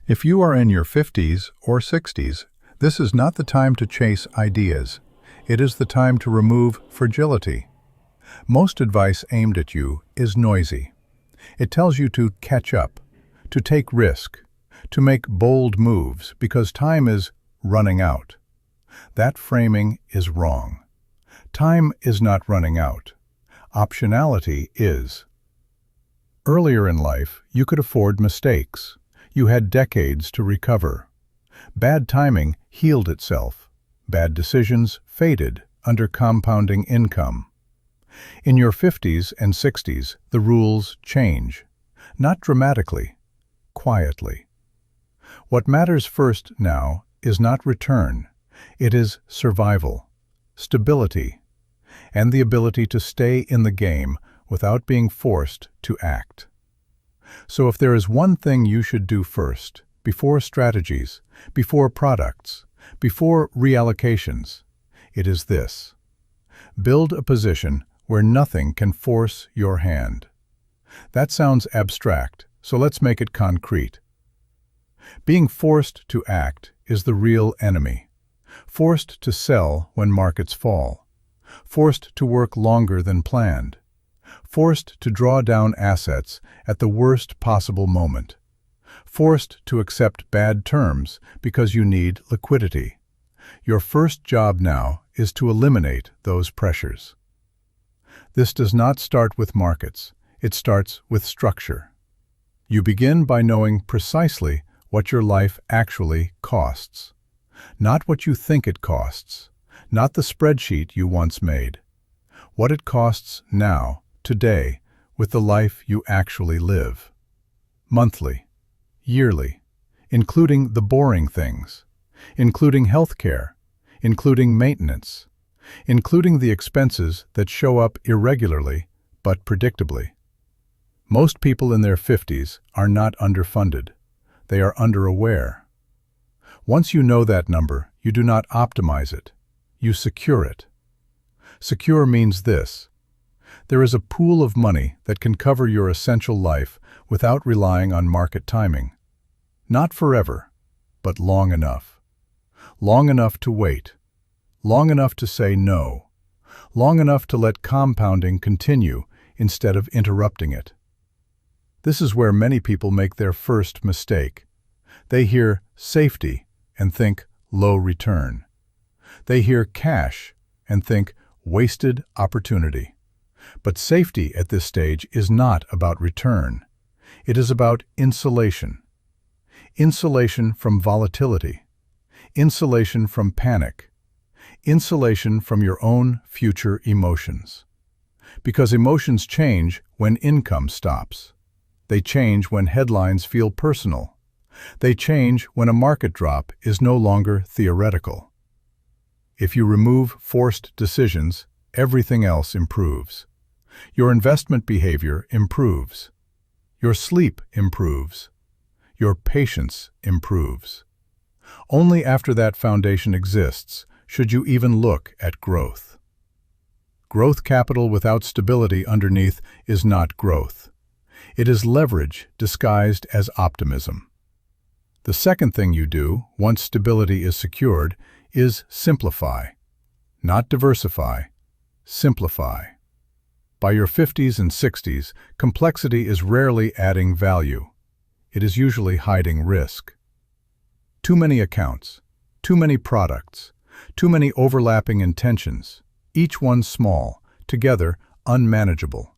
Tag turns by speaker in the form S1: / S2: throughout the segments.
S1: If you are in your 50s or 60s, this is not the time to chase ideas. It is the time to remove fragility. Most advice aimed at you is noisy. It tells you to catch up, to take risk, to make bold moves because time is running out. That framing is wrong. Time is not running out. Optionality is. Earlier in life, you could afford mistakes. You had decades to recover. Bad timing healed itself. Bad decisions faded under compounding income. In your 50s and 60s, the rules change. Not dramatically, quietly. What matters first now is not return. It is survival, stability, and the ability to stay in the game without being forced to act. So if there is one thing you should do first, before strategies, before products, before reallocations, it is this. Build a position where nothing can force your hand. That sounds abstract, so let's make it concrete. Being forced to act is the real enemy. Forced to sell when markets fall. Forced to work longer than planned. Forced to draw down assets at the worst possible moment. Forced to accept bad terms because you need liquidity. Your first job now is to eliminate those pressures. This does not start with markets. It starts with structure. You begin by knowing precisely what your life actually costs. Not what you think it costs. Not the spreadsheet you once made. What it costs now, today, with the life you actually live. Monthly, yearly, including the boring things, including healthcare, including maintenance, including the expenses that show up irregularly but predictably. Most people in their 50s are not underfunded. They are underaware. Once you know that number, you do not optimize it. You secure it. Secure means this. There is a pool of money that can cover your essential life without relying on market timing. Not forever, but long enough. Long enough to wait. Long enough to say no. Long enough to let compounding continue instead of interrupting it. This is where many people make their first mistake. They hear safety and think low return. They hear cash and think wasted opportunity. But safety at this stage is not about return. It is about insulation. Insulation from volatility. Insulation from panic. Insulation from your own future emotions. Because emotions change when income stops. They change when headlines feel personal. They change when a market drop is no longer theoretical. If you remove forced decisions, everything else improves. Your investment behavior improves. Your sleep improves. Your patience improves. Only after that foundation exists should you even look at growth. Growth capital without stability underneath is not growth. It is leverage disguised as optimism. The second thing you do, once stability is secured, is simplify. Not diversify. Simplify. By your 50s and 60s, complexity is rarely adding value. It is usually hiding risk. Too many accounts, too many products, too many overlapping intentions, each one small, together unmanageable.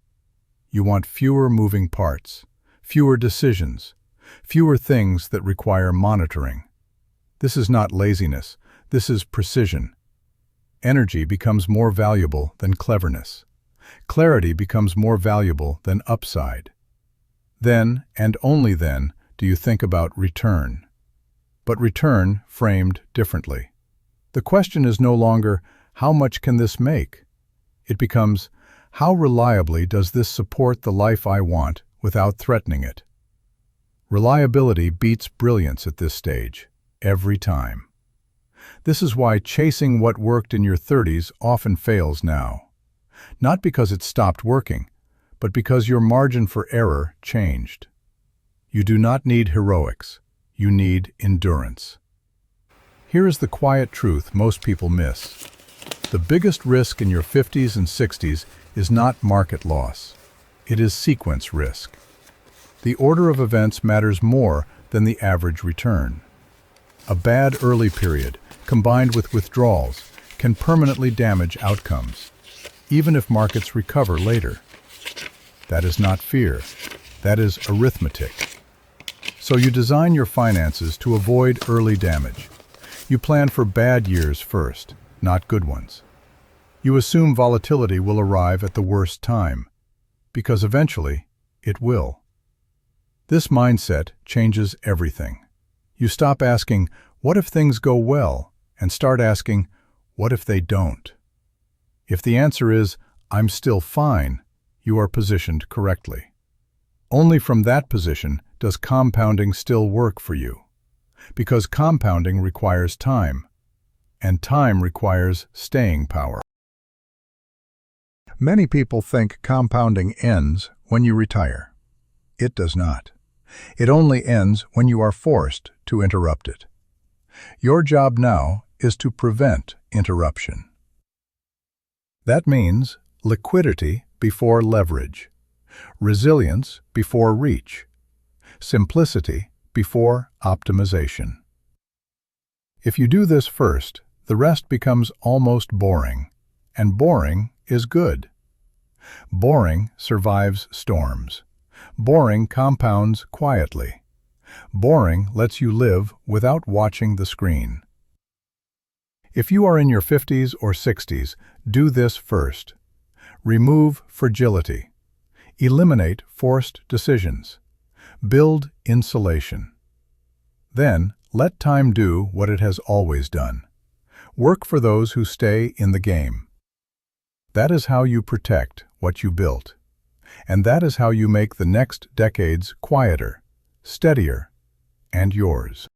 S1: You want fewer moving parts, fewer decisions, fewer things that require monitoring. This is not laziness, this is precision. Energy becomes more valuable than cleverness. Clarity becomes more valuable than upside. Then, and only then, do you think about return. But return framed differently. The question is no longer, how much can this make? It becomes, how reliably does this support the life I want without threatening it? Reliability beats brilliance at this stage, every time. This is why chasing what worked in your 30s often fails now. Not because it stopped working, but because your margin for error changed. You do not need heroics. you need endurance. Here is the quiet truth most people miss. The biggest risk in your 50s and 60s is not market loss. It is sequence risk. The order of events matters more than the average return. A bad early period, combined with withdrawals, can permanently damage outcomes, even if markets recover later. That is not fear. That is arithmetic. So you design your finances to avoid early damage. You plan for bad years first, not good ones. You assume volatility will arrive at the worst time, because eventually it will. This mindset changes everything. You stop asking, what if things go well, and start asking, what if they don't? If the answer is, I'm still fine, you are positioned correctly. Only from that position does compounding still work for you, because compounding requires time, and time requires staying power. Many people think compounding ends when you retire. It does not. It only ends when you are forced to interrupt it. Your job now is to prevent interruption. That means liquidity before leverage, resilience before reach, simplicity before optimization. If you do this first, the rest becomes almost boring, and boring is good. Boring survives storms. Boring compounds quietly. Boring lets you live without watching the screen. If you are in your 50s or 60s, do this first. Remove fragility. Eliminate forced decisions. Build insulation. Then, let time do what it has always done. Work for those who stay in the game. That is how you protect what you built. And that is how you make the next decades quieter, steadier, and yours.